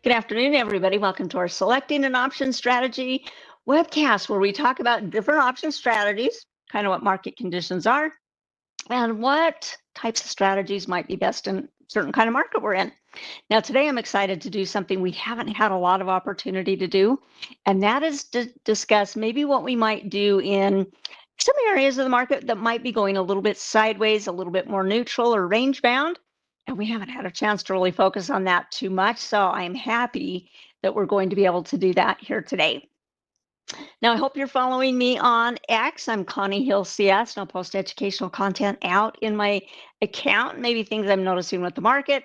Good afternoon, everybody. Welcome to our Selecting an Option Strategy webcast, where we talk about different option strategies, kind of what market conditions are, and what types of strategies might be best in a certain kind of market we're in. Now, today I'm excited to do something we haven't had a lot of opportunity to do, and that is to discuss maybe what we might do in some areas of the market that might be going a little bit sideways, a little bit more neutral or range bound. And we haven't had a chance to really focus on that too much. So I'm happy that we're going to be able to do that here today. Now, I hope you're following me on X. I'm Connie Hill CS, and I'll post educational content out in my account, maybe things I'm noticing with the market.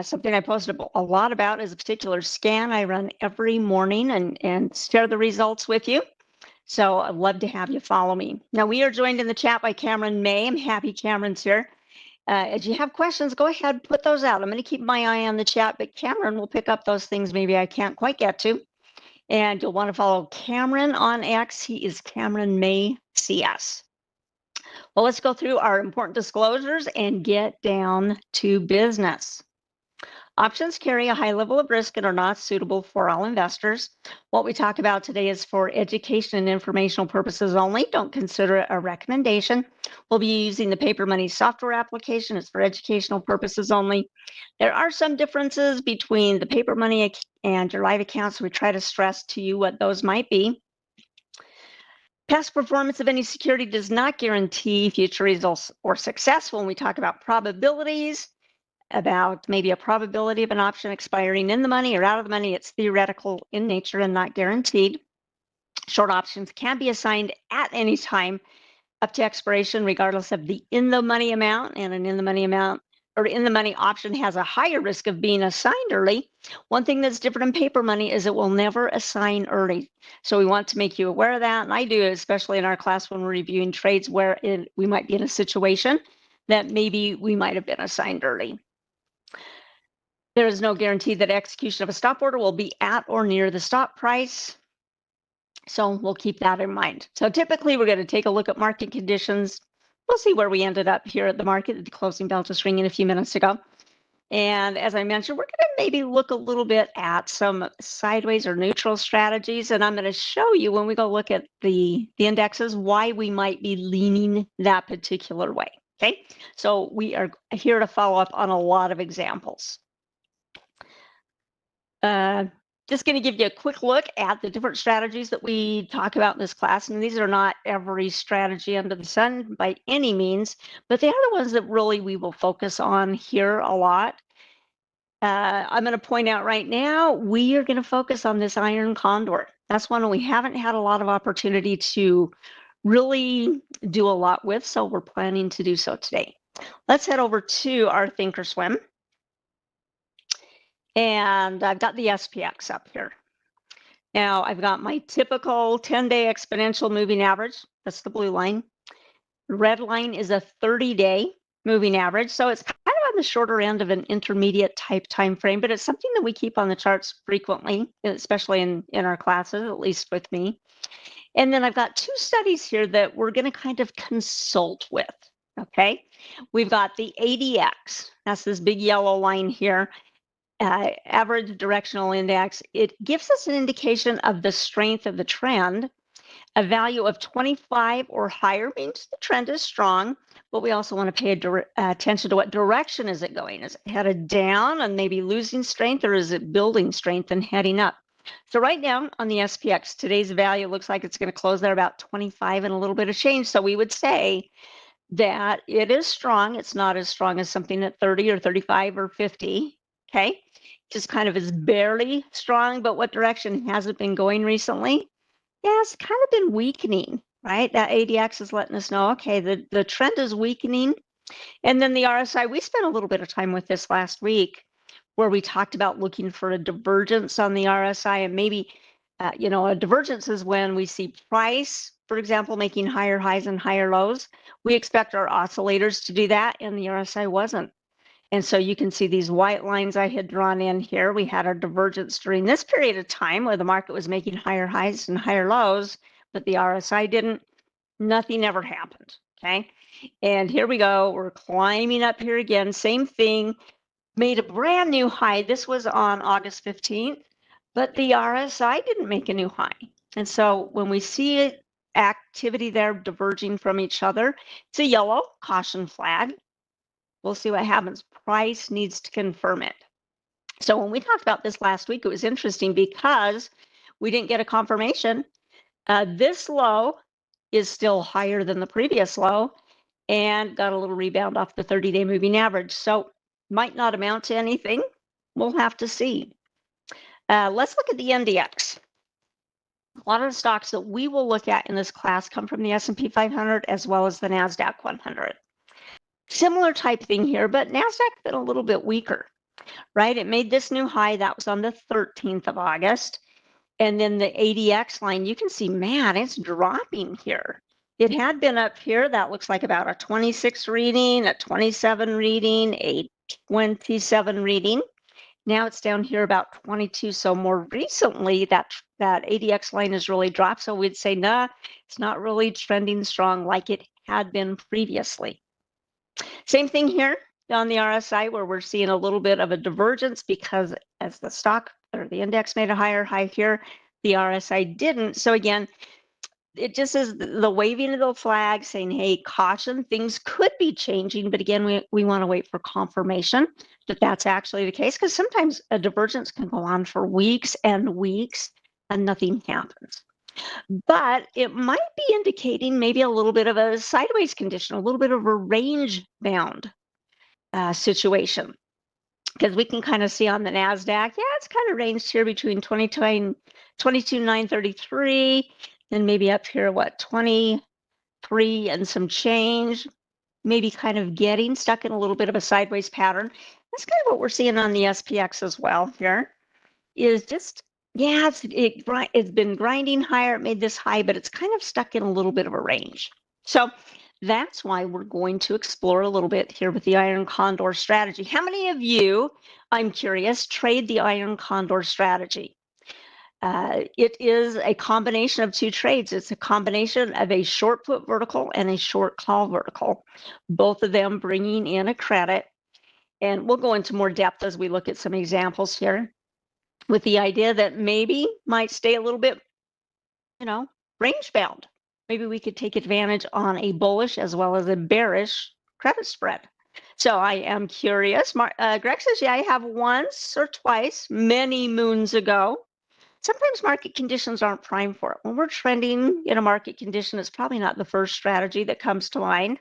Something I posted a lot about is a particular scan I run every morning and share the results with you. So I'd love to have you follow me. Now, we are joined in the chat by Cameron May. I'm happy Cameron's here. As you have questions, go ahead, put those out. I'm going to keep my eye on the chat, but Cameron will pick up those things maybe I can't quite get to. And you'll want to follow Cameron on X. He is Cameron May CS. Well, let's go through our important disclosures and get down to business. Options carry a high level of risk and are not suitable for all investors. What we talk about today is for education and informational purposes only. Don't consider it a recommendation. We'll be using the Paper Money software application. It's for educational purposes only. There are some differences between the Paper Money and your live accounts. We try to stress to you what those might be. Past performance of any security does not guarantee future results or success. When we talk about probabilities, about maybe a probability of an option expiring in the money or out of the money, it's theoretical in nature and not guaranteed. Short options can be assigned at any time up to expiration, regardless of the in the money amount, and an in the money amount or in the money option has a higher risk of being assigned early. One thing that's different in paper money is it will never assign early. So we want to make you aware of that. And I do, especially in our class when we're reviewing trades where we might be in a situation that maybe we might have been assigned early. There is no guarantee that execution of a stop order will be at or near the stop price. So we'll keep that in mind. So typically we're going to take a look at market conditions. We'll see where we ended up here at the market. The closing bell just ringing a few minutes ago. And as I mentioned, we're going to maybe look a little bit at some sideways or neutral strategies. And I'm going to show you when we go look at the indexes why we might be leaning that particular way. Okay, so we are here to follow up on a lot of examples. Just going to give you a quick look at the different strategies that we talk about in this class. And these are not every strategy under the sun by any means, but they are the ones that really we will focus on here a lot. I'm going to point out right now, we are going to focus on this iron condor. That's one we haven't had a lot of opportunity to really do a lot with, so we're planning to do so today. Let's head over to our Thinkorswim. And I've got the SPX up here. Now I've got my typical 10-day exponential moving average. That's the blue line. The red line is a 30-day moving average. So it's kind of on the shorter end of an intermediate type time frame, but it's something that we keep on the charts frequently, especially in our classes, at least with me. And then I've got two studies here that we're going to kind of consult with. Okay, we've got the ADX. That's this big yellow line here. Average directional index. It gives us an indication of the strength of the trend. A value of 25 or higher means the trend is strong, but we also want to pay attention to what direction is it going. Is it headed down and maybe losing strength, or is it building strength and heading up? So right now on the SPX, today's value looks like it's going to close there about 25 and a little bit of change. So we would say that it is strong. It's not as strong as something at 30 or 35 or 50. Okay, just kind of is barely strong, but what direction has it been going recently? Yeah, it's kind of been weakening, right? That ADX is letting us know, okay, the trend is weakening. And then the RSI, we spent a little bit of time with this last week where we talked about looking for a divergence on the RSI, and maybe, a divergence is when we see price, for example, making higher highs and higher lows. We expect our oscillators to do that, and the RSI wasn't. And so you can see these white lines I had drawn in here. We had our divergence during this period of time where the market was making higher highs and higher lows, but the RSI didn't. Nothing ever happened, okay? And here we go. We're climbing up here again. Same thing. made a brand new high. This was on August 15th, but the RSI didn't make a new high. And so when we see activity there diverging from each other, it's a yellow caution flag. We'll see what happens. Price needs to confirm it. So when we talked about this last week, it was interesting because we didn't get a confirmation. This low is still higher than the previous low and got a little rebound off the 30-day moving average. So might not amount to anything. We'll have to see. Let's look at the NDX. A lot of the stocks that we will look at in this class come from the S&P 500 as well as the NASDAQ 100. Similar type thing here, but NASDAQ's been a little bit weaker, right? It made this new high. That was on the 13th of August. And then the ADX line, you can see, man, it's dropping here. It had been up here. That looks like about a 26 reading, a 27 reading, a 27 reading. Now it's down here about 22. So more recently, that ADX line has really dropped. So we'd say, nah, it's not really trending strong like it had been previously. Same thing here on the RSI, where we're seeing a little bit of a divergence because as the stock or the index made a higher high here, the RSI didn't. So again, it just is the waving of the flag saying, hey, caution, things could be changing. But again, we want to wait for confirmation that that's actually the case, because sometimes a divergence can go on for weeks and weeks and nothing happens. But it might be indicating maybe a little bit of a sideways condition, a little bit of a range bound situation. Because we can kind of see on the NASDAQ, yeah, it's kind of ranged here between 22,933 and maybe up here, what, 23 and some change, maybe kind of getting stuck in a little bit of a sideways pattern. That's kind of what we're seeing on the SPX as well here, is just, yeah, it's been grinding higher. It made this high, but it's kind of stuck in a little bit of a range. So that's why we're going to explore a little bit here with the Iron Condor strategy. How many of you, I'm curious, trade the Iron Condor strategy? It is a combination of two trades. It's a combination of a short put vertical and a short call vertical, both of them bringing in a credit. And we'll go into more depth as we look at some examples here, with the idea that maybe might stay a little bit, range bound. Maybe we could take advantage on a bullish as well as a bearish credit spread. So I am curious. Greg says, yeah, I have once or twice, many moons ago. Sometimes market conditions aren't prime for it. When we're trending in a market condition, it's probably not the first strategy that comes to mind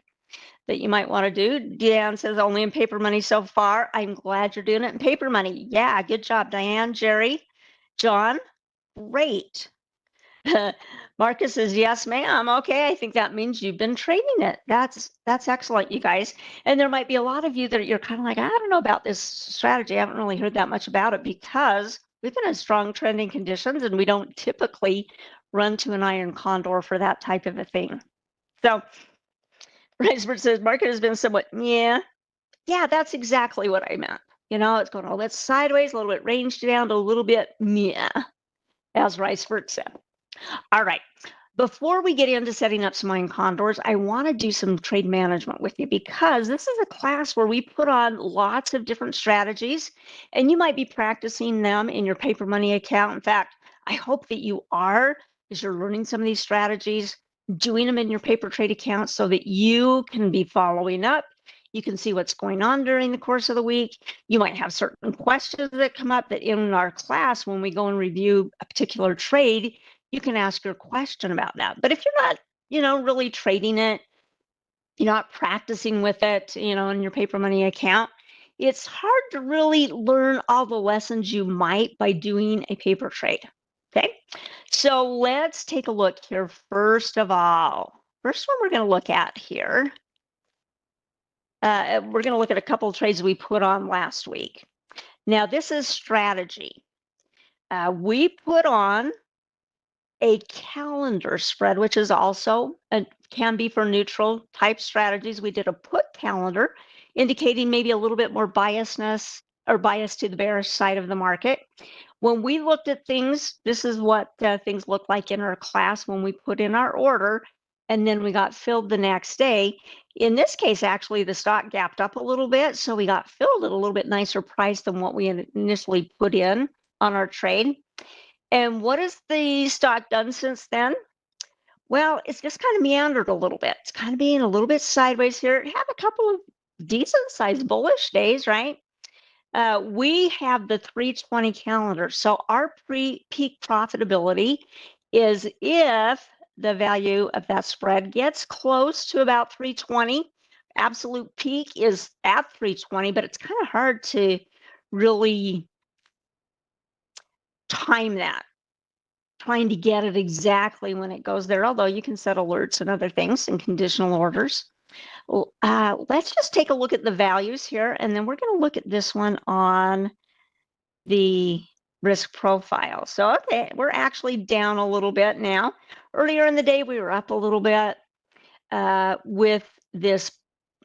that you might want to do. Diane says, only in paper money so far. I'm glad you're doing it in paper money. Yeah, good job, Diane, Jerry, John, great. Marcus says, yes, ma'am. Okay, I think that means you've been trading it. That's excellent, you guys. And there might be a lot of you that you're kind of like, I don't know about this strategy. I haven't really heard that much about it because we've been in strong trending conditions and we don't typically run to an Iron Condor for that type of a thing. So Ricebird says, market has been somewhat, yeah, that's exactly what I meant. It's going a little bit sideways, a little bit ranged down to a little bit, as Ricebird said. All right. Before we get into setting up some Iron Condors, I want to do some trade management with you, because this is a class where we put on lots of different strategies, and you might be practicing them in your paper money account. In fact, I hope that you are, as you're learning some of these strategies, doing them in your paper trade account so that you can be following up. You can see what's going on during the course of the week. You might have certain questions that come up that in our class, when we go and review a particular trade, you can ask your question about that. But if you're not, really trading it, you're not practicing with it, in your paper money account, it's hard to really learn all the lessons you might by doing a paper trade. Okay, so let's take a look here. First of all, first one we're going to look at here, we're going to look at a couple of trades we put on last week. Now, this is strategy. We put on a calendar spread, which is also can be for neutral type strategies. We did a put calendar, indicating maybe a little bit more biasness or bias to the bearish side of the market. When we looked at things, this is what things look like in our class when we put in our order. and then we got filled the next day. In this case, actually, the stock gapped up a little bit, so we got filled at a little bit nicer price than what we had initially put in on our trade. And what has the stock done since then? Well, it's just kind of meandered a little bit. It's kind of being a little bit sideways here. It had a couple of decent sized bullish days, right? We have the 320 calendar. So our peak profitability is if the value of that spread gets close to about 320. Absolute peak is at 320, but it's kind of hard to really time that, trying to get it exactly when it goes there, although you can set alerts and other things and conditional orders. Let's just take a look at the values here, and then we're going to look at this one on the risk profile. So, okay, we're actually down a little bit now. Earlier in the day, we were up a little bit with this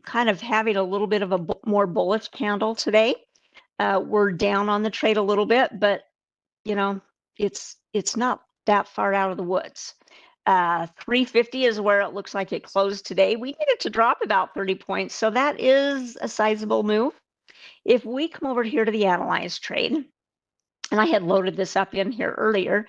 kind of having a little bit of a more bullish candle today. We're down on the trade a little bit, but you know, it's not that far out of the woods. 350 is where it looks like it closed today. We needed to drop about 30 points, so that is a sizable move. If we come over here to the analyzed trade, and I had loaded this up in here earlier,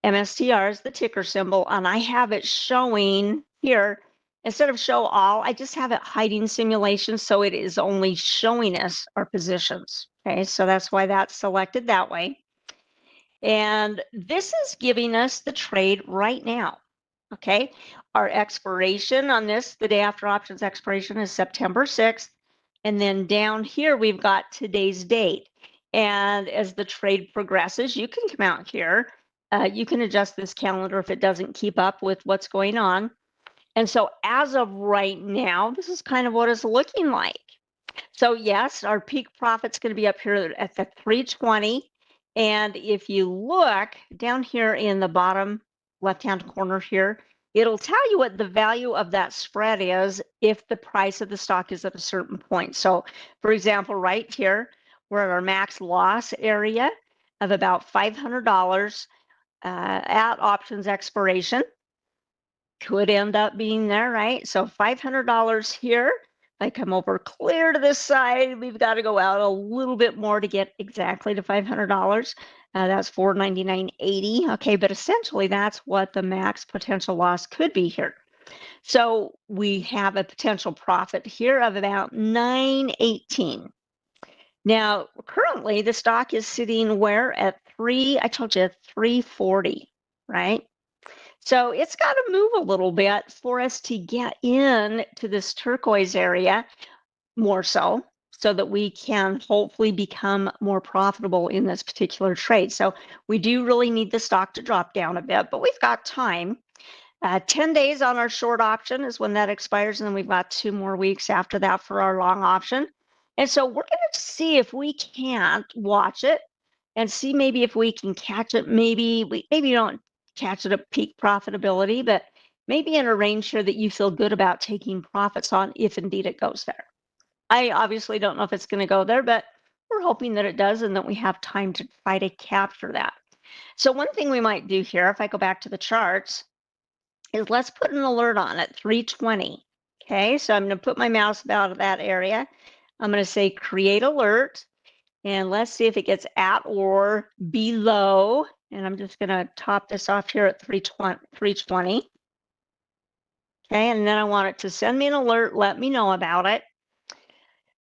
MSTR is the ticker symbol, and I have it showing here. Instead of show all, I just have it hiding simulation, so it is only showing us our positions. Okay, so that's why that's selected that way. And this is giving us the trade right now. Okay, our expiration on this, the day after options expiration, is September 6th. And then down here, we've got today's date. And as the trade progresses, you can come out here. You can adjust this calendar if it doesn't keep up with what's going on. And so as of right now, this is kind of what it's looking like. So yes, our peak profit's going to be up here at the 320. And if you look down here in the bottom left-hand corner here, it'll tell you what the value of that spread is if the price of the stock is at a certain point. So for example, right here, we're at our max loss area of about $500 at options expiration. Could end up being there, right? So $500 here. If I come over clear to this side, we've got to go out a little bit more to get exactly to $500. That's $499.80. Okay, but essentially that's what the max potential loss could be here. So we have a potential profit here of about $918. Now, currently the stock is sitting where at I told you 340, right? So it's got to move a little bit for us to get in to this turquoise area more so that we can hopefully become more profitable in this particular trade. So we do really need the stock to drop down a bit, but we've got time. 10 days on our short option is when that expires, and then we've got 2 more weeks after that for our long option. And so we're going to see if we can't watch it and see maybe if we can catch it. Maybe we don't catch it at peak profitability, but maybe in a range here that you feel good about taking profits on if indeed it goes there. I obviously don't know if it's going to go there, but we're hoping that it does and that we have time to try to capture that. So one thing we might do here, if I go back to the charts, is let's put an alert on at 320. Okay, so I'm going to put my mouse about that area. I'm going to say create alert, and let's see if it gets at or below. And I'm just going to top this off here at 320. Okay, and then I want it to send me an alert, let me know about it.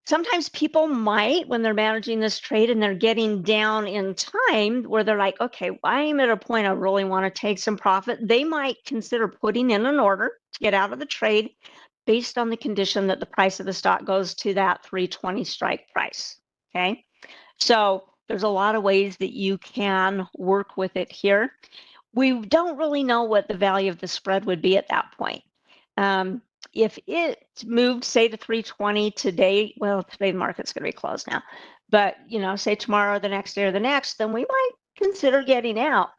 Sometimes people might, when they're managing this trade and they're getting down in time where they're like, okay, I'm at a point I really want to take some profit, they might consider putting in an order to get out of the trade based on the condition that the price of the stock goes to that 320 strike price. Okay, so there's a lot of ways that you can work with it here. We don't really know what the value of the spread would be at that point. If it moved, say, to 320 today, well, today the market's going to be closed now, but, you know, say tomorrow or the next day or the next, then we might consider getting out.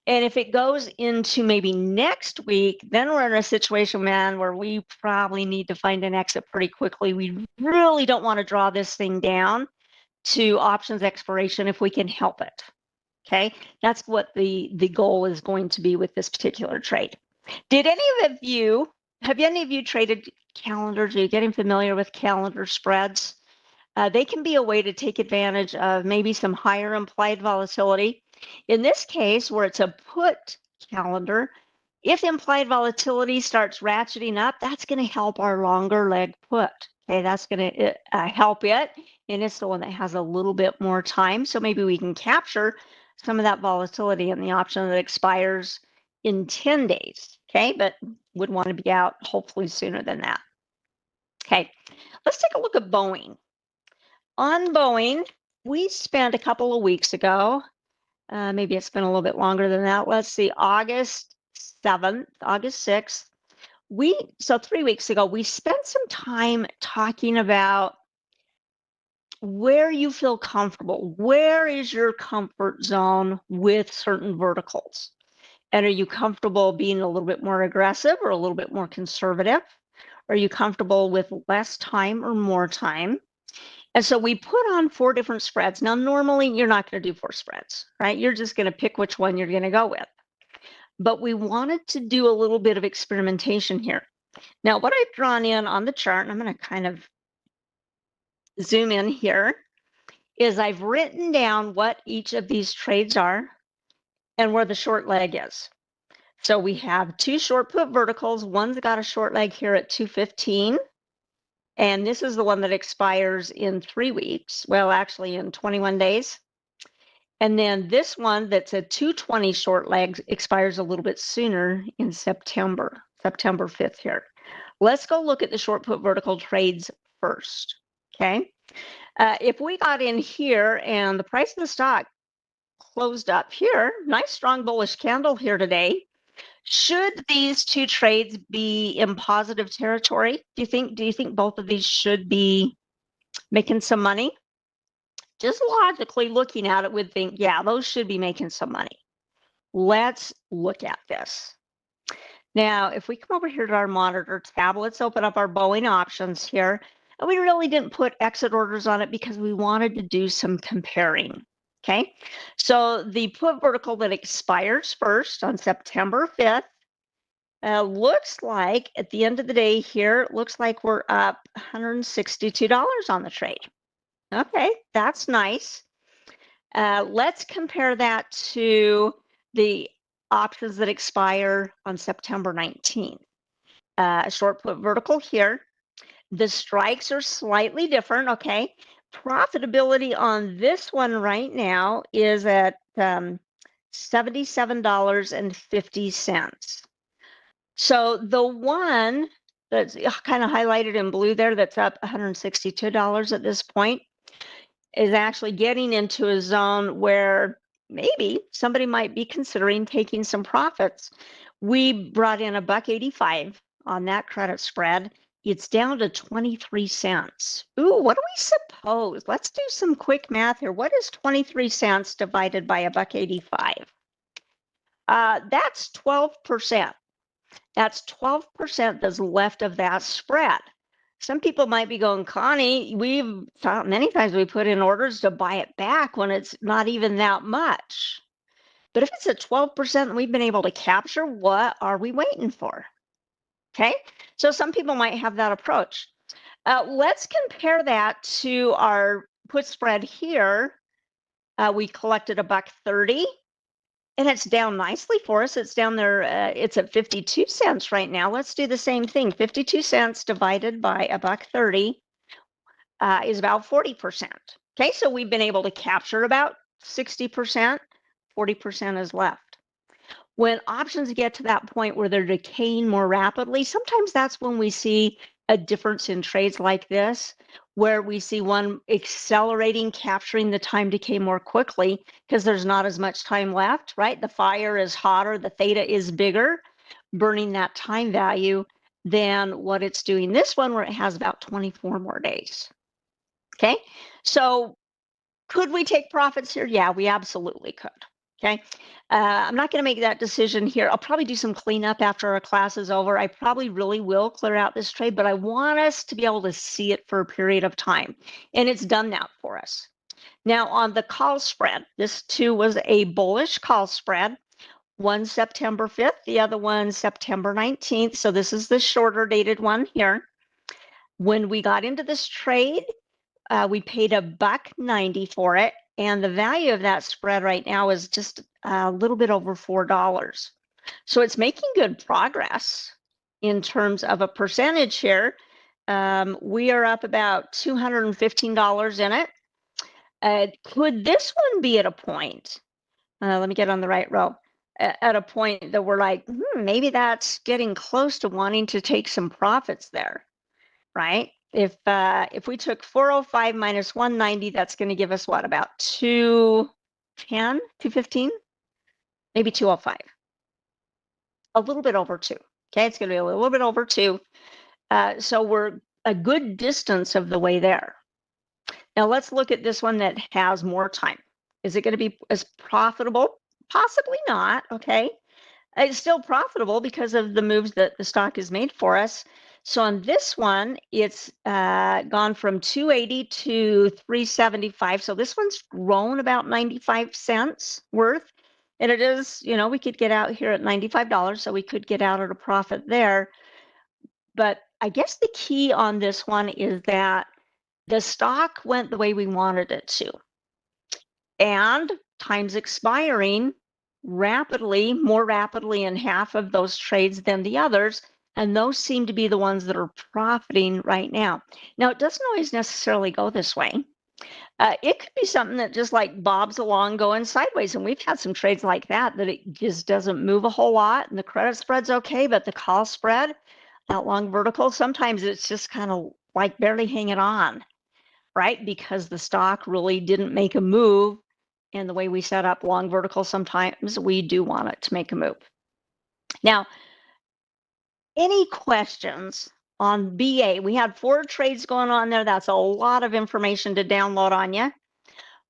And if it goes into maybe next week, then we're in a situation, man, where we probably need to find an exit pretty quickly. We really don't want to draw this thing down to options expiration if we can help it. Okay, that's what the goal is going to be with this particular trade. Did any of you Have any of you traded calendars? Are you getting familiar with calendar spreads? They can be a way to take advantage of maybe some higher implied volatility. In this case, where it's a put calendar, if implied volatility starts ratcheting up, that's going to help our longer leg put. Okay, that's going to help it. And it's the one that has a little bit more time. So maybe we can capture some of that volatility in the option that expires in 10 days. Okay, but would want to be out hopefully sooner than that. Okay, let's take a look at Boeing. On Boeing, we spent a couple of weeks ago, maybe it's been a little bit longer than that. Let's see, August 7th, August 6th. So 3 weeks ago, we spent some time talking about where you feel comfortable. Where is your comfort zone with certain verticals? And are you comfortable being a little bit more aggressive or a little bit more conservative? Are you comfortable with less time or more time? And so we put on 4 different spreads. Now, normally you're not going to do 4 spreads, right? You're just going to pick which one you're going to go with. But we wanted to do a little bit of experimentation here. Now, what I've drawn in on the chart, and I'm going to kind of zoom in here, is I've written down what each of these trades are and where the short leg is. So we have 2 short put verticals. One's got a short leg here at 215. And this is the one that expires in 3 weeks. Well, actually in 21 days. And then this one that's a 220 short leg expires a little bit sooner in September 5th here. Let's go look at the short put vertical trades first, okay? If we got in here and the price of the stock closed up here, nice strong bullish candle here today, should these 2 trades be in positive territory? Do you think both of these should be making some money? Just logically looking at it would think, yeah, those should be making some money. Let's look at this. Now, if we come over here to our monitor tab, let's open up our Boeing options here. And we really didn't put exit orders on it because we wanted to do some comparing. Okay, so the put vertical that expires first on September 5th, looks like at the end of the day here, it looks like we're up $162 on the trade. Okay, that's nice. Let's compare that to the options that expire on September 19th. Short put vertical here. The strikes are slightly different, okay? Profitability on this one right now is at $77.50. So the one that's kind of highlighted in blue there that's up $162 at this point is actually getting into a zone where maybe somebody might be considering taking some profits. We brought in $1.85 on that credit spread. It's down to 23 cents. Ooh, what do we suppose? Let's do some quick math here. What is 23 cents divided by $1.85? That's 12%. That's 12% that's left of that spread. Some people might be going, Connie, we've thought many times we put in orders to buy it back when it's not even that much. But if it's at 12% and we've been able to capture, what are we waiting for? Okay, so some people might have that approach. Let's compare that to our put spread here. We collected $1.30. And it's down nicely for us. It's down there. It's at 52 cents right now. Let's do the same thing. 52 cents divided by $1.30 is about 40%. Okay, so we've been able to capture about 60%. 40% is left. When options get to that point where they're decaying more rapidly, sometimes that's when we see a difference in trades like this, where we see one accelerating, capturing the time decay more quickly because there's not as much time left, right? The fire is hotter, the theta is bigger, burning that time value than what it's doing this one, where it has about 24 more days. Okay, so could we take profits here? Yeah, we absolutely could. Okay, I'm not going to make that decision here. I'll probably do some cleanup after our class is over. I probably really will clear out this trade, but I want us to be able to see it for a period of time. And it's done that for us. Now on the call spread, this too was a bullish call spread. one September 5th, the other one September 19th. So this is the shorter dated one here. When we got into this trade, we paid $1.90 for it. And the value of that spread right now is just a little bit over $4. So it's making good progress in terms of a percentage here. We are up about $215 in it. Could this one be at a point? Let me get on the right row. At a point that we're like, maybe that's getting close to wanting to take some profits there, right? If we took 405 minus 190, that's going to give us what, about 210, 215, maybe 205. A little bit over 2. Okay, it's going to be a little bit over 2. So we're a good distance of the way there. Now let's look at this one that has more time. Is it going to be as profitable? Possibly not. Okay, it's still profitable because of the moves that the stock has made for us. So on this one, it's gone from 280 to 375. So this one's grown about 95 cents worth. And it is, you know, we could get out here at $95, so we could get out at a profit there. But I guess the key on this one is that the stock went the way we wanted it to. And time's expiring rapidly, more rapidly in half of those trades than the others. And those seem to be the ones that are profiting right now. Now, it doesn't always necessarily go this way. It could be something that just like bobs along going sideways. And we've had some trades like that it just doesn't move a whole lot. And the credit spread's okay, but the call spread, that long vertical, sometimes it's just kind of like barely hanging on, right? Because the stock really didn't make a move. And the way we set up long vertical, sometimes we do want it to make a move. Now, any questions on BA? We had 4 trades going on there. That's a lot of information to download on you.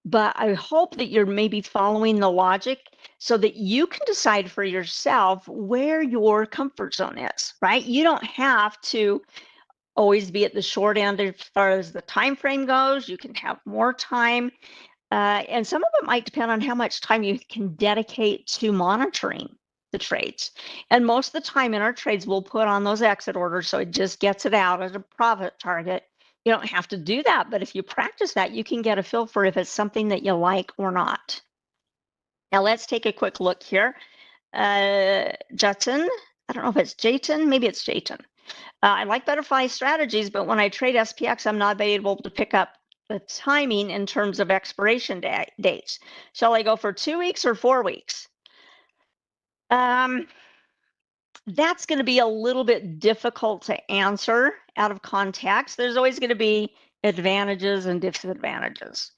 But I hope that you're maybe following the logic so that you can decide for yourself where your comfort zone is, right? You don't have to always be at the short end as far as the time frame goes. You can have more time. And some of it might depend on how much time you can dedicate to monitoring the trades. And most of the time in our trades, we'll put on those exit orders so it just gets it out at a profit target. You don't have to do that, but if you practice that, you can get a feel for if it's something that you like or not. Now let's take a quick look here. Judson, I don't know if it's Jayton, maybe it's Jayton. I like butterfly strategies, but when I trade SPX, I'm not able to pick up the timing in terms of expiration dates. Shall I go for 2 weeks or 4 weeks? That's going to be a little bit difficult to answer out of context. There's always going to be advantages and disadvantages.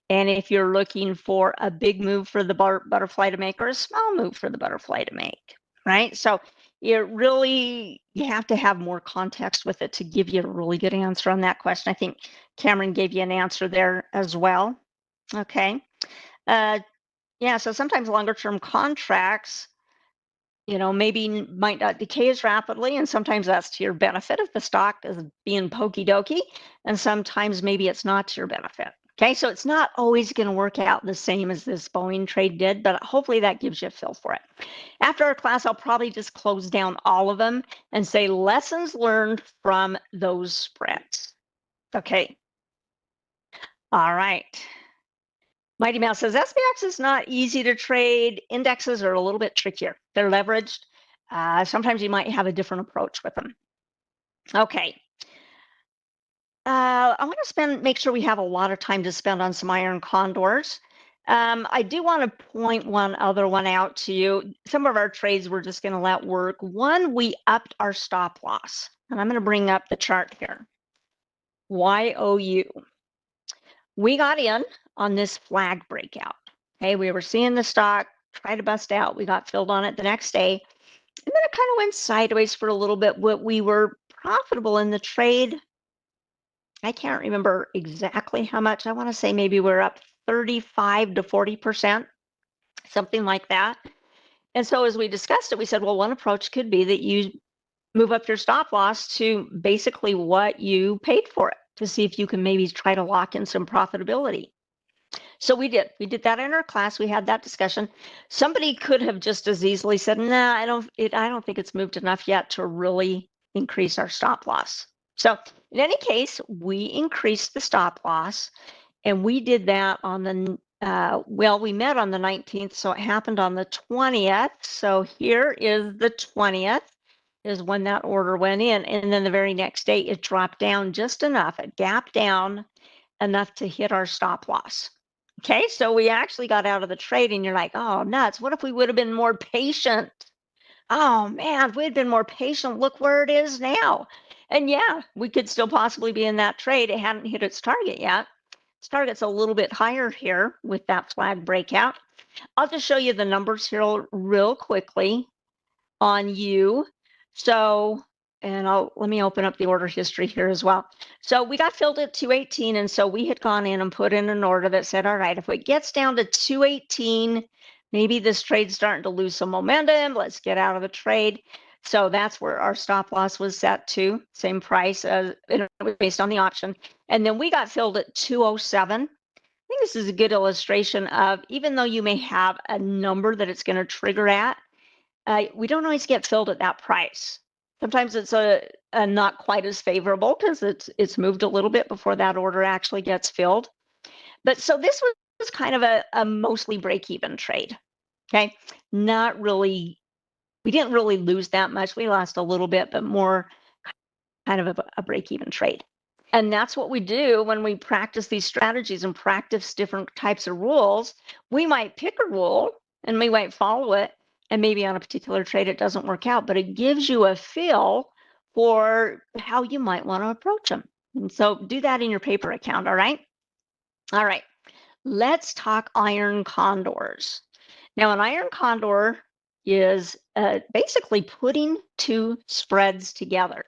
And if you're looking for a big move for the butterfly to make or a small move for the butterfly to make, right? So you have to have more context with it to give you a really good answer on that question. I think Cameron gave you an answer there as well. Okay. Yeah, so sometimes longer term contracts, maybe might not decay as rapidly, and sometimes that's to your benefit if the stock is being pokey dokey, and sometimes maybe it's not to your benefit. Okay, so it's not always going to work out the same as this Boeing trade did, but hopefully that gives you a feel for it. After our class, I'll probably just close down all of them and say lessons learned from those spreads. Okay. All right. Mighty Mouse says, SPX is not easy to trade. Indexes are a little bit trickier. They're leveraged. Sometimes you might have a different approach with them. Okay. I want to make sure we have a lot of time to spend on some iron condors. I do want to point one other one out to you. Some of our trades we're just going to let work. One, we upped our stop loss. And I'm going to bring up the chart here. YOU. We got in on this flag breakout. Okay, we were seeing the stock try to bust out. We got filled on it the next day. And then it kind of went sideways for a little bit, but we were profitable in the trade. I can't remember exactly how much. I want to say maybe we're up 35 to 40%, something like that. And so as we discussed it, we said, well, one approach could be that you move up your stop loss to basically what you paid for it to see if you can maybe try to lock in some profitability. So we did that in our class. We had that discussion. Somebody could have just as easily said, "Nah, I don't think it's moved enough yet to really increase our stop loss." So in any case, we increased the stop loss, and we did that on the well, we met on the 19th, so it happened on the 20th. So here is the 20th is when that order went in, and then the very next day it dropped down just enough. It gapped down enough to hit our stop loss. Okay, so we actually got out of the trade, and you're like, oh, nuts. What if we would have been more patient? Oh, man, if we had been more patient, look where it is now. And yeah, we could still possibly be in that trade. It hadn't hit its target yet. Its target's a little bit higher here with that flag breakout. I'll just show you the numbers here real quickly on you. So, and let me open up the order history here as well. So we got filled at 218, and so we had gone in and put in an order that said, all right, if it gets down to 218, maybe this trade's starting to lose some momentum. Let's get out of the trade. So that's where our stop loss was set to, same price as it was based on the option. And then we got filled at 207. I think this is a good illustration of, even though you may have a number that it's going to trigger at, we don't always get filled at that price. Sometimes it's a not quite as favorable because it's moved a little bit before that order actually gets filled. But so this was kind of a mostly break-even trade. Okay, not really. We didn't really lose that much. We lost a little bit, but more kind of a break-even trade. And that's what we do when we practice these strategies and practice different types of rules. We might pick a rule and we might follow it, and maybe on a particular trade it doesn't work out, but it gives you a feel for how you might want to approach them. And so do that in your paper account, all right? All right, let's talk iron condors. Now, an iron condor is basically putting two spreads together.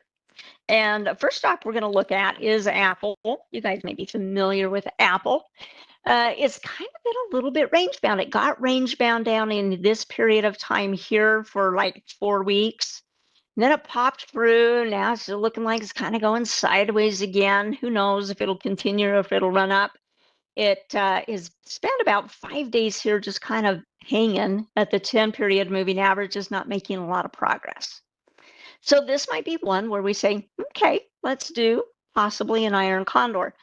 And the first stock we're going to look at is Apple. You guys may be familiar with Apple. It's kind of been a little bit range bound. It got range bound down in this period of time here for like 4 weeks. And then it popped through. Now it's looking like it's kind of going sideways again. Who knows if it'll continue or if it'll run up. It is spent about 5 days here just kind of hanging at the 10-period moving average, is not making a lot of progress. So this might be one where we say, okay, let's do possibly an iron condor.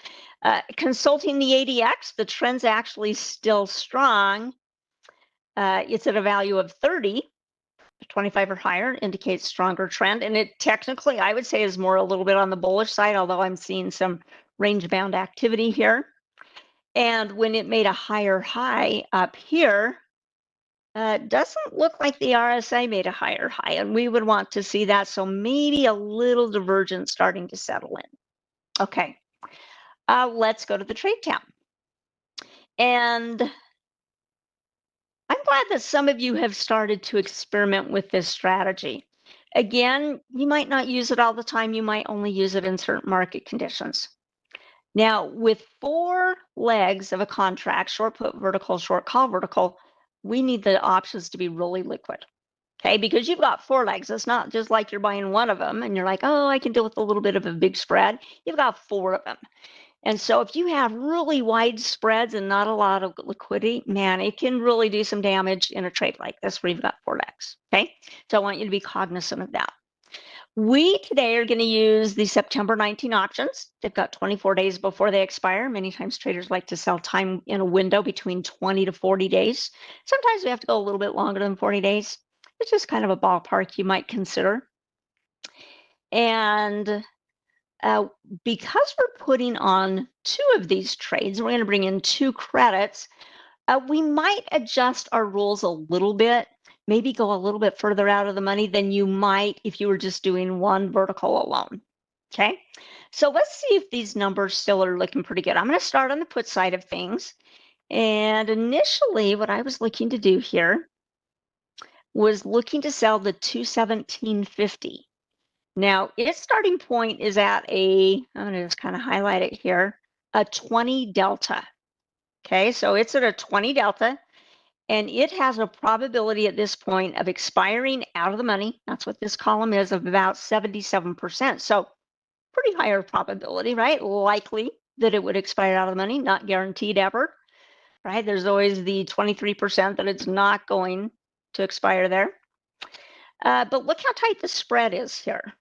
Consulting the ADX, the trend's actually still strong. It's at a value of 30. 25 or higher indicates stronger trend. And it technically, I would say, is more a little bit on the bullish side, although I'm seeing some range-bound activity here. And when it made a higher high up here, doesn't look like the RSI made a higher high, and we would want to see that. So maybe a little divergence starting to settle in. Okay, let's go to the trade tab. And I'm glad that some of you have started to experiment with this strategy. Again, you might not use it all the time. You might only use it in certain market conditions. Now, with 4 legs of a contract, short put vertical, short call vertical, we need the options to be really liquid, okay? Because you've got 4 legs. It's not just like you're buying one of them and you're like, oh, I can deal with a little bit of a big spread. You've got 4 of them. And so if you have really wide spreads and not a lot of liquidity, man, it can really do some damage in a trade like this where you've got 4 legs, okay? So I want you to be cognizant of that. We today are going to use the September 19 options. They've got 24 days before they expire. Many times traders like to sell time in a window between 20 to 40 days. Sometimes we have to go a little bit longer than 40 days. It's just kind of a ballpark you might consider. And because we're putting on 2 of these trades, we're going to bring in 2 credits, we might adjust our rules a little bit. Maybe go a little bit further out of the money than you might if you were just doing one vertical alone, okay? So let's see if these numbers still are looking pretty good. I'm going to start on the put side of things. And initially, what I was looking to do here was looking to sell the 217.50. Now, its starting point is at I'm going to just kind of highlight it here, a 20 delta, okay? So it's at a 20 delta. And it has a probability at this point of expiring out of the money. That's what this column is, of about 77%. So pretty higher probability, right? Likely that it would expire out of the money, not guaranteed ever. right? There's always the 23% that it's not going to expire there. But look how tight the spread is here.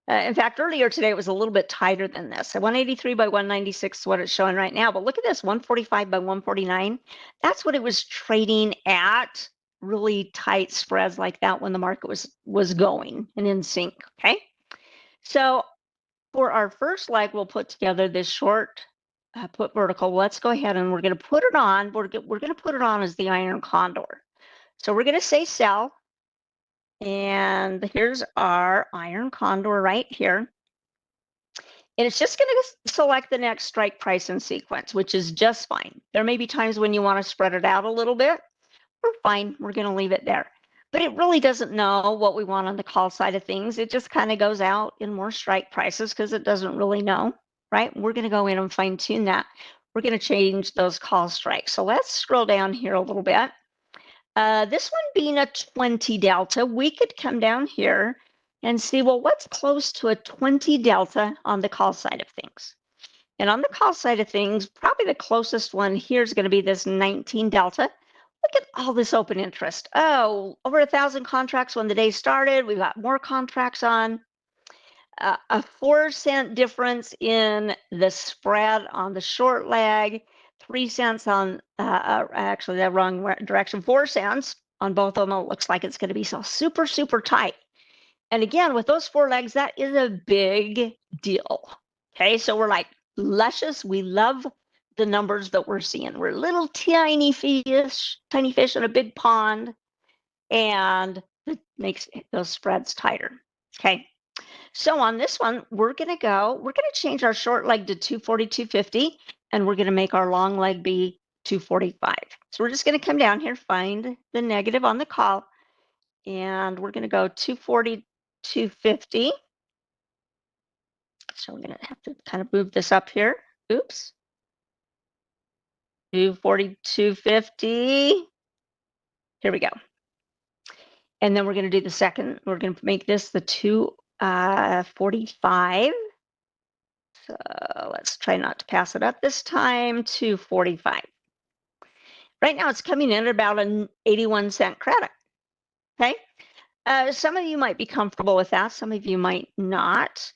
In fact, earlier today, it was a little bit tighter than this. So 183 by 196 is what it's showing right now. But look at this, 145 by 149. That's what it was trading at, really tight spreads like that when the market was going and in sync, okay? So for our first leg, we'll put together this short put vertical. Let's go ahead and we're going to put it on. We're going to put it on as the iron condor. So we're going to say sell. And here's our iron condor right here. And it's just going to select the next strike price in sequence, which is just fine. There may be times when you want to spread it out a little bit. We're fine. We're going to leave it there. But it really doesn't know what we want on the call side of things. It just kind of goes out in more strike prices because it doesn't really know, right? We're going to go in and fine tune that. We're going to change those call strikes. So let's scroll down here a little bit. This one being a 20 delta, we could come down here and see, well, what's close to a 20 delta on the call side of things? And on the call side of things, probably the closest one here is going to be this 19 delta. Look at all this open interest. Oh, over 1,000 contracts when the day started. We've got more contracts on. A 4-cent difference in the spread on the short leg. 3 cents on, actually the wrong direction, 4 cents on both of them. It looks like it's going to be so super, super tight. And again, with those 4 legs, that is a big deal. Okay, so we're like luscious. We love the numbers that we're seeing. We're little tiny fish in a big pond, and it makes those spreads tighter. Okay. So on this one, we're going to change our short leg to 240, 250, and we're going to make our long leg be 245. So we're just going to come down here, find the negative on the call, and we're going to go 240, 250. So we're going to have to kind of move this up here. Oops. 240, 250. Here we go. And then we're going to do the second. We're going to make this the 245. So let's try not to pass it up this time. 245. Right now it's coming in at about an 81-cent credit. Okay. Some of you might be comfortable with that. Some of you might not.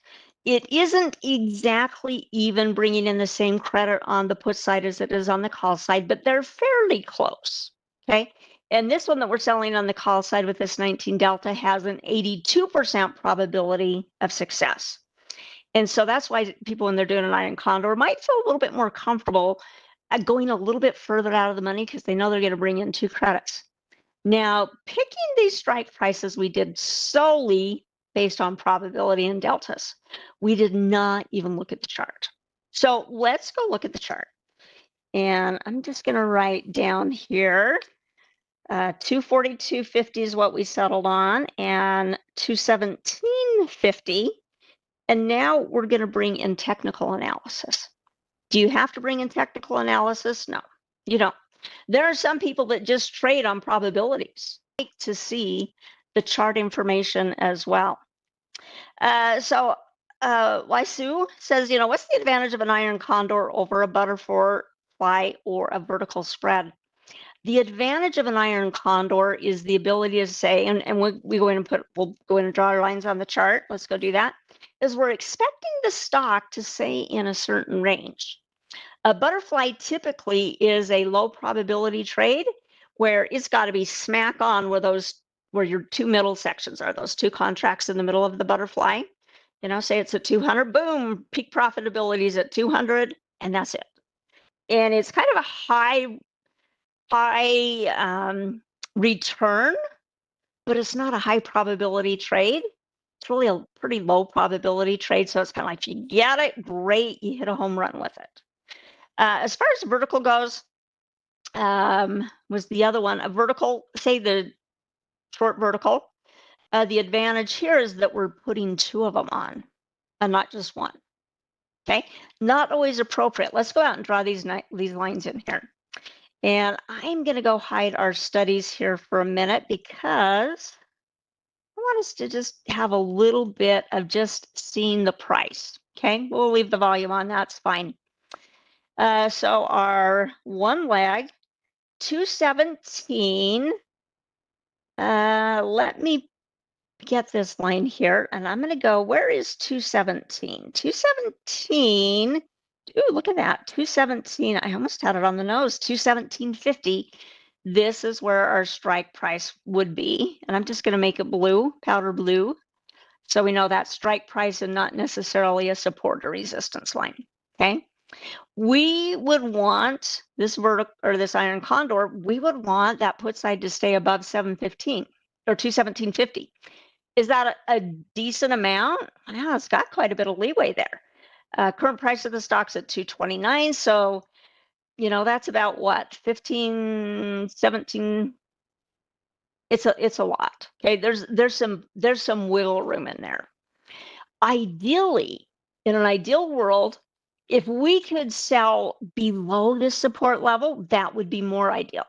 It isn't exactly even bringing in the same credit on the put side as it is on the call side, but they're fairly close. Okay. And this one that we're selling on the call side with this 19 delta has an 82% probability of success. And so that's why people, when they're doing an iron condor, might feel a little bit more comfortable at going a little bit further out of the money because they know they're going to bring in 2 credits. Now, picking these strike prices, we did solely based on probability and deltas. We did not even look at the chart. So let's go look at the chart. And I'm just going to write down here, 240, 250 is what we settled on, and 217.50. And now we're going to bring in technical analysis. Do you have to bring in technical analysis? No, you don't. There are some people that just trade on probabilities. I like to see the chart information as well. Waisu says, what's the advantage of an iron condor over a butterfly or a vertical spread? The advantage of an iron condor is the ability to say, and we'll go in and draw our lines on the chart. Let's go do that. Is we're expecting the stock to stay in a certain range. A butterfly typically is a low probability trade where it's got to be smack on where your 2 middle sections are, those 2 contracts in the middle of the butterfly. Say it's at 200, boom, peak profitability is at 200, and that's it. And it's kind of a high return, but it's not a high probability trade. It's really a pretty low probability trade. So it's kind of like, if you get it, great, you hit a home run with it. As far as vertical goes, was the other one, a vertical, say the short vertical. The advantage here is that we're putting 2 of them on and not just one. Okay, not always appropriate. Let's go out and draw these lines in here. And I'm going to go hide our studies here for a minute because I want us to just have a little bit of just seeing the price. Okay, we'll leave the volume on, that's fine. So our one leg 217. Let me get this line here, and I'm going to go, where is 217? 217, ooh, look at that, 217, I almost had it on the nose, 217.50. This is where our strike price would be, and I'm just going to make it blue, powder blue, so we know that strike price and not necessarily a support or resistance line, okay? We would want this vertical or this iron condor, we would want that put side to stay above 715 or 217.50. Is that a decent amount? Yeah, it's got quite a bit of leeway there. Current price of the stock's at 229, so you know that's about what, 15, 17. It's a lot. Okay, there's some wiggle room in there. Ideally, in an ideal world, if we could sell below this support level, that would be more ideal.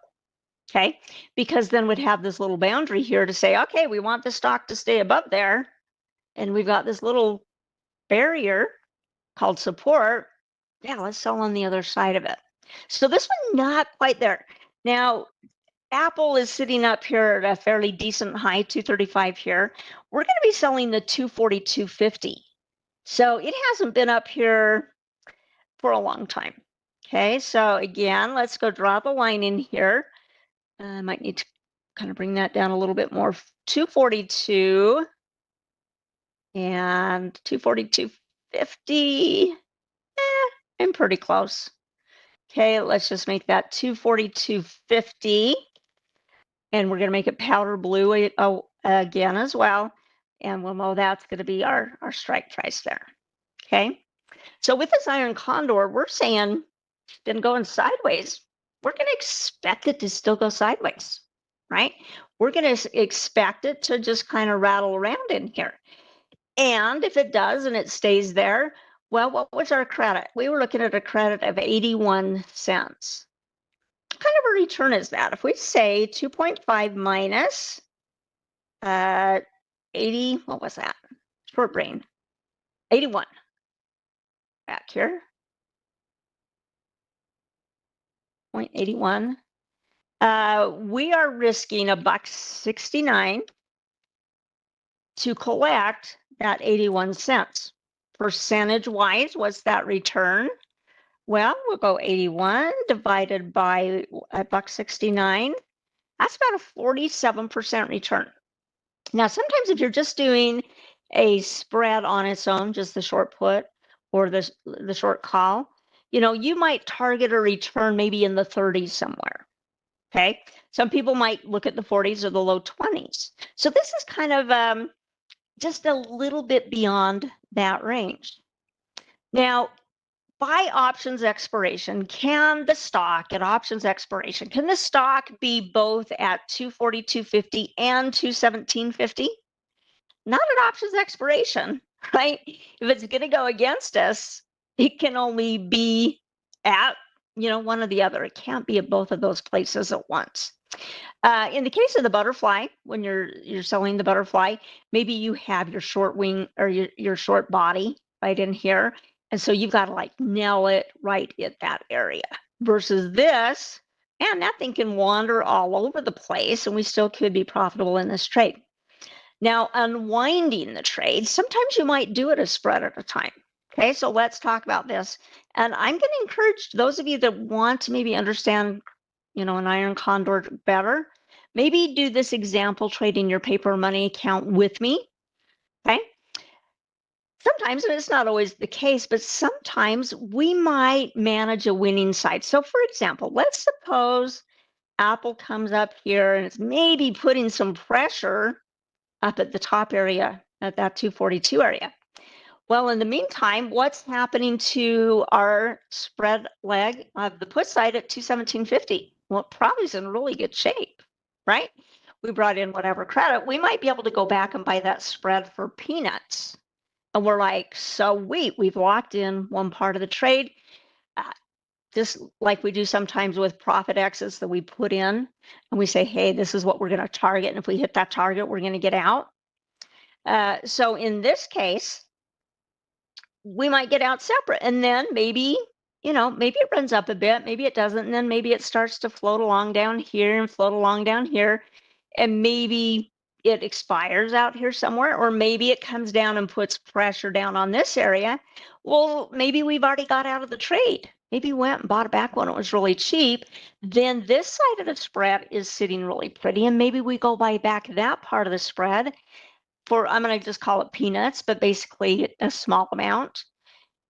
Okay, because then we'd have this little boundary here to say, okay, we want the stock to stay above there, and we've got this little barrier called support. Yeah, let's sell on the other side of it. So this one, not quite there. Now, Apple is sitting up here at a fairly decent high, 235 here. We're going to be selling the 242.50. So it hasn't been up here for a long time. Okay, so again, let's go draw the line in here. I might need to kind of bring that down a little bit more. 242 and 242.50. I'm pretty close. Okay, let's just make that 242.50. And we're going to make it powder blue again as well. And we'll know that's going to be our strike price there. Okay, so with this iron condor, we're saying it's been going sideways. We're going to expect it to still go sideways, right? We're going to expect it to just kind of rattle around in here. And if it does and it stays there, well, what was our credit? We were looking at a credit of 81 cents. What kind of a return is that? If we say 2.5 minus 80, what was that? Short brain. 81. Back here. 0.81. We are risking $1.69 to collect that 81 cents. Percentage wise, what's that return? Well, we'll go 81 divided by $1.69. That's about a 47% return. Now, sometimes if you're just doing a spread on its own, just the short put or the short call, you know, you might target a return maybe in the 30s somewhere. Okay, some people might look at the 40s or the low 20s. So this is kind of just a little bit beyond that range. Now, by options expiration, can the stock at options expiration, can the stock be both at 242.50 and 217.50? Not at options expiration, right? If it's going to go against us, it can only be at, you know, one or the other. It can't be at both of those places at once. In the case of the butterfly, when you're selling the butterfly, maybe you have your short wing or your short body right in here. And so you've got to like nail it right at that area versus this. And that thing can wander all over the place and we still could be profitable in this trade. Now, unwinding the trade, sometimes you might do it a spread at a time. Okay, so let's talk about this. And I'm going to encourage those of you that want to maybe understand, you know, an iron condor better, maybe do this example trade in your paper money account with me. Okay. Sometimes, and it's not always the case, but sometimes we might manage a winning side. So for example, let's suppose Apple comes up here and it's maybe putting some pressure up at the top area at that 242 area. Well, in the meantime, what's happening to our spread leg of the put side at 217.50? Well, it probably is in really good shape, right? We brought in whatever credit. We might be able to go back and buy that spread for peanuts. And we're like, so we've locked in one part of the trade. Just like we do sometimes with profit exits that we put in and we say, hey, this is what we're going to target. And if we hit that target, we're going to get out. So in this case, we might get out separate. And then maybe maybe it runs up a bit, maybe it doesn't, and then maybe it starts to float along down here and float along down here, and maybe it expires out here somewhere, or maybe it comes down and puts pressure down on this area. Well, maybe we've already got out of the trade. Maybe we went and bought it back when it was really cheap. Then this side of the spread is sitting really pretty, and maybe we go buy back that part of the spread for, I'm going to just call it peanuts, but basically a small amount.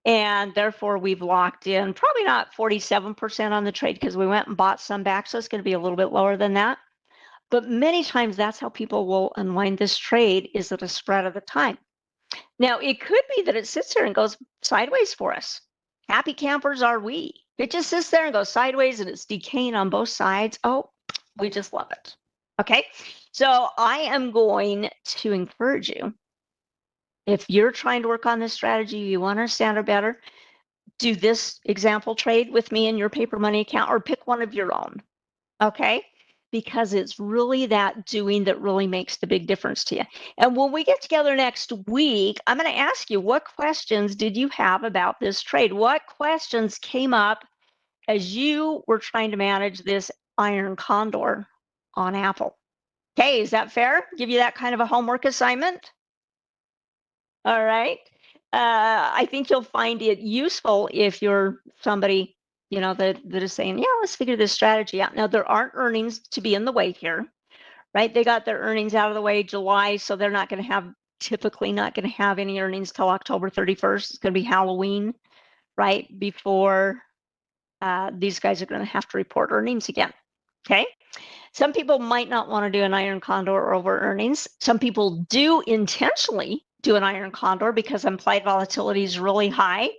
And therefore, we've locked in probably not 47% on the trade because we went and bought some back. So it's going to be a little bit lower than that. But many times that's how people will unwind this trade, is at a spread of the time. Now, it could be that it sits there and goes sideways for us. Happy campers are we. It just sits there and goes sideways and it's decaying on both sides. Oh, we just love it. Okay, so I am going to encourage you, if you're trying to work on this strategy, you want to understand it better, do this example trade with me in your paper money account, or pick one of your own, okay? Because it's really that doing that really makes the big difference to you. And when we get together next week, I'm going to ask you, what questions did you have about this trade? What questions came up as you were trying to manage this iron condor on Apple? Okay, is that fair? Give you that kind of a homework assignment? All right. I think you'll find it useful if you're somebody, that is saying, yeah, let's figure this strategy out. Now, there aren't earnings to be in the way here, right? They got their earnings out of the way July, so they're not going to have, typically not going to have any earnings till October 31st. It's going to be Halloween, right? Before these guys are going to have to report earnings again. Okay. Some people might not want to do an iron condor over earnings. Some people do intentionally do an iron condor because implied volatility is really high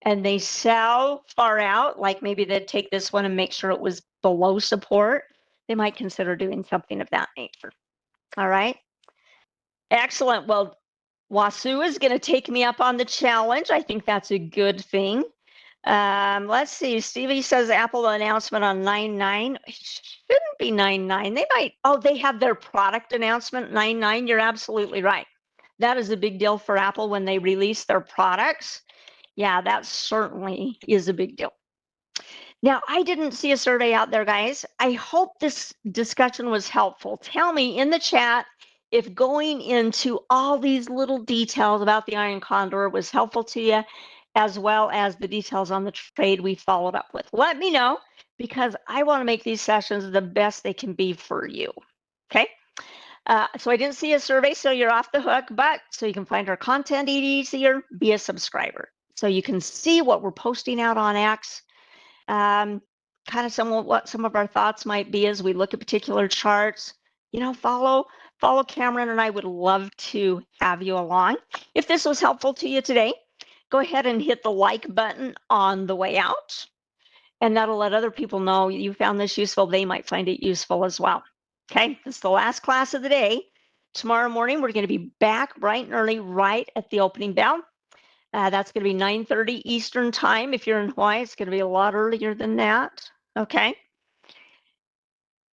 and they sell far out, like maybe they'd take this one and make sure it was below support. They might consider doing something of that nature. All right. Excellent. Well, Wasu is going to take me up on the challenge. I think that's a good thing. Let's see. Stevie says Apple announcement on 9/9. It shouldn't be 9/9. They might. Oh, they have their product announcement 9/9. You're absolutely right. That is a big deal for Apple when they release their products. Yeah, that certainly is a big deal. Now, I didn't see a survey out there, guys. I hope this discussion was helpful. Tell me in the chat if going into all these little details about the iron condor was helpful to you, as well as the details on the trade we followed up with. Let me know, because I want to make these sessions the best they can be for you. Okay. So I didn't see a survey, so you're off the hook, but so you can find our content easier, be a subscriber. So you can see what we're posting out on X, kind of what some of our thoughts might be as we look at particular charts. Follow Cameron, and I would love to have you along. If this was helpful to you today, go ahead and hit the like button on the way out, and that'll let other people know you found this useful. They might find it useful as well. Okay, this is the last class of the day. Tomorrow morning, we're going to be back bright and early, right at the opening bell. That's going to be 9:30 Eastern time. If you're in Hawaii, it's going to be a lot earlier than that. Okay.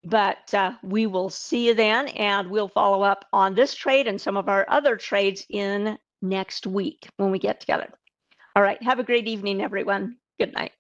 But we will see you then, and we'll follow up on this trade and some of our other trades in next week when we get together. All right. Have a great evening, everyone. Good night.